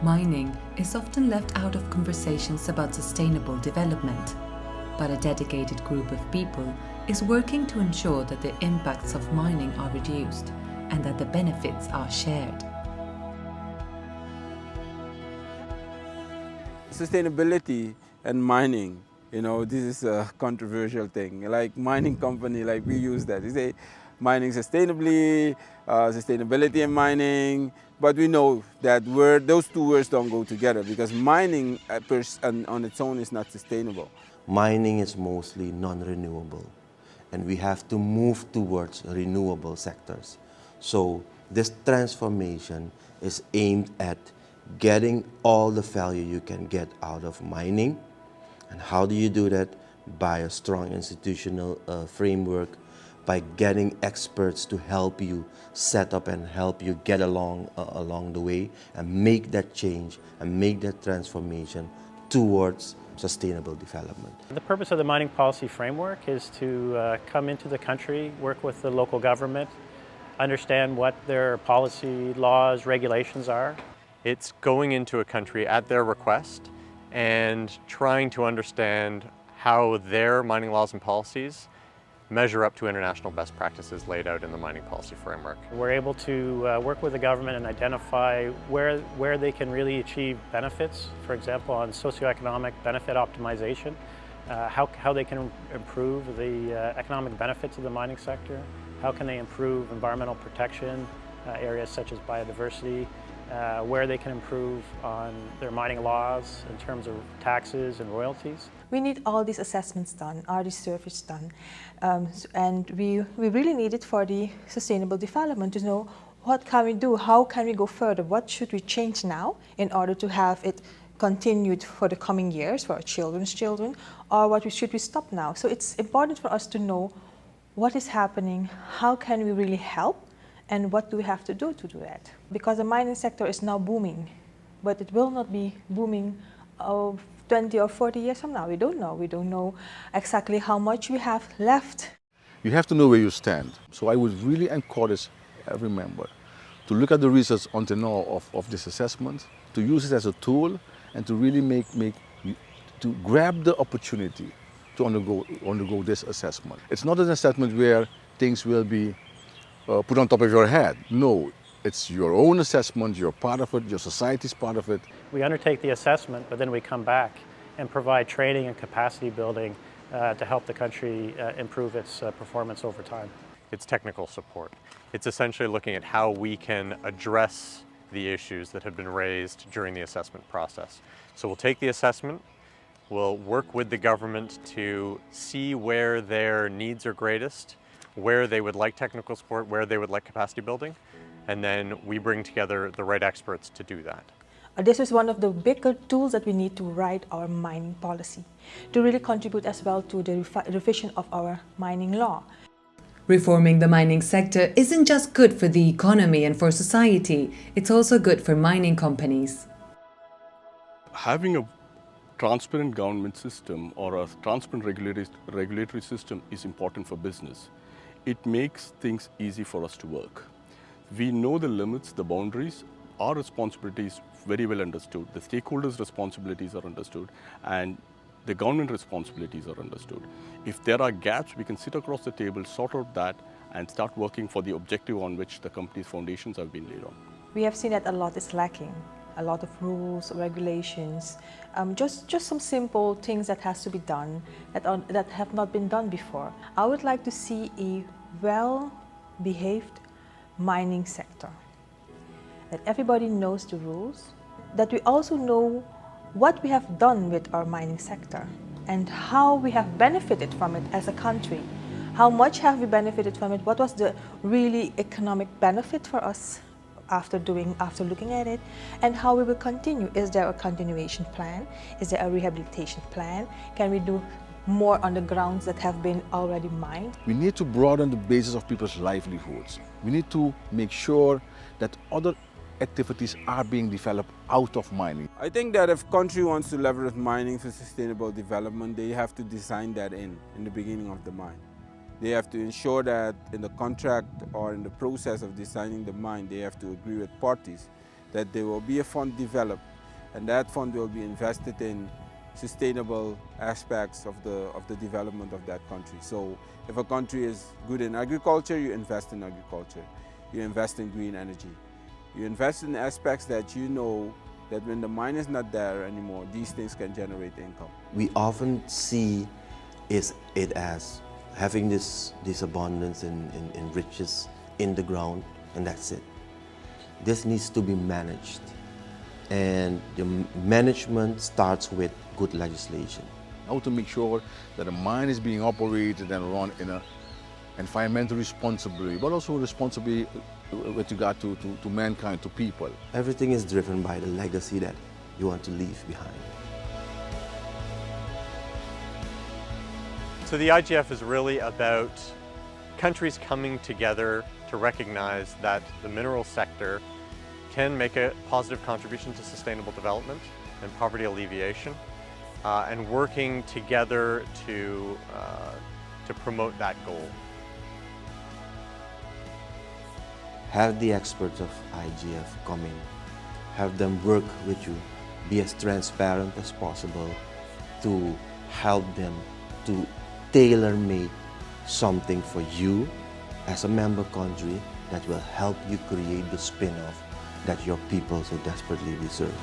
Mining is often left out of conversations about sustainable development, but a dedicated group of people is working to ensure that the impacts of mining are reduced and that the benefits are shared. Sustainability and mining, this is a controversial thing. Like mining company, like we use that. We say mining sustainably, sustainability and mining, but we know that those two words don't go together because mining on its own is not sustainable. Mining is mostly non-renewable, and we have to move towards renewable sectors. So this transformation is aimed at getting all the value you can get out of mining. And how do you do that? By a strong institutional framework, by getting experts to help you set up and help you get along the way and make that change and make that transformation towards sustainable development. The purpose of the mining policy framework is to come into the country, work with the local government, understand what their policy, laws, regulations are. It's going into a country at their request and trying to understand how their mining laws and policies measure up to international best practices laid out in the mining policy framework. We're able to work with the government and identify where they can really achieve benefits, for example, on socioeconomic benefit optimization, how they can improve the economic benefits of the mining sector, how can they improve environmental protection, areas such as biodiversity, where they can improve on their mining laws in terms of taxes and royalties. We need all these assessments done, all these surveys done, and we really need it for the sustainable development to know what can we do, how can we go further, what should we change now in order to have it continued for the coming years, for our children's children, or should we stop now? So it's important for us to know what is happening, how can we really help, and what do we have to do that? Because the mining sector is now booming, but it will not be booming 20 or 40 years from now. We don't know. We don't know exactly how much we have left. You have to know where you stand. So I would really encourage every member to look at the research until now of this assessment, to use it as a tool, and to really to grab the opportunity to undergo this assessment. It's not an assessment where things will be put on top of your head. No, it's your own assessment, you're part of it, your society's part of it. We undertake the assessment, but then we come back and provide training and capacity building to help the country improve its performance over time. It's technical support. It's essentially looking at how we can address the issues that have been raised during the assessment process. So we'll take the assessment, we'll work with the government to see where their needs are greatest, where they would like technical support, where they would like capacity building, and then we bring together the right experts to do that. This is one of the bigger tools that we need to write our mining policy, to really contribute as well to the revision of our mining law. Reforming the mining sector isn't just good for the economy and for society, it's also good for mining companies. Having a transparent government system or a transparent regulatory system is important for business. It makes things easy for us to work. We know the limits, the boundaries, our responsibilities very well understood, the stakeholders' responsibilities are understood, and the government responsibilities are understood. If there are gaps, we can sit across the table, sort out that, and start working for the objective on which the company's foundations have been laid on. We have seen that a lot is lacking. A lot of rules, regulations, just some simple things that has to be done that have not been done before. I would like to see a well-behaved mining sector, that everybody knows the rules, that we also know what we have done with our mining sector and how we have benefited from it as a country. How much have we benefited from it? What was the really economic benefit for us after looking at it, and how we will continue. Is there a continuation plan? Is there a rehabilitation plan? Can we do more on the grounds that have been already mined? We need to broaden the basis of people's livelihoods. We need to make sure that other activities are being developed out of mining. I think that if country wants to leverage mining for sustainable development, they have to design that in the beginning of the mine. They have to ensure that in the contract or in the process of designing the mine, they have to agree with parties that there will be a fund developed and that fund will be invested in sustainable aspects of the development of that country. So if a country is good in agriculture, you invest in agriculture. You invest in green energy. You invest in aspects that you know that when the mine is not there anymore, these things can generate income. We often see it as having this abundance in riches in the ground, and that's it. This needs to be managed. And the management starts with good legislation. How to make sure that a mine is being operated and run in a environmentally responsibly, but also responsibly with regard to mankind, to people. Everything is driven by the legacy that you want to leave behind. So the IGF is really about countries coming together to recognize that the mineral sector can make a positive contribution to sustainable development and poverty alleviation, and working together to promote that goal. Have the experts of IGF come in, have them work with you, be as transparent as possible to help them to tailor-make something for you as a member country that will help you create the spin-off that your people so desperately deserve.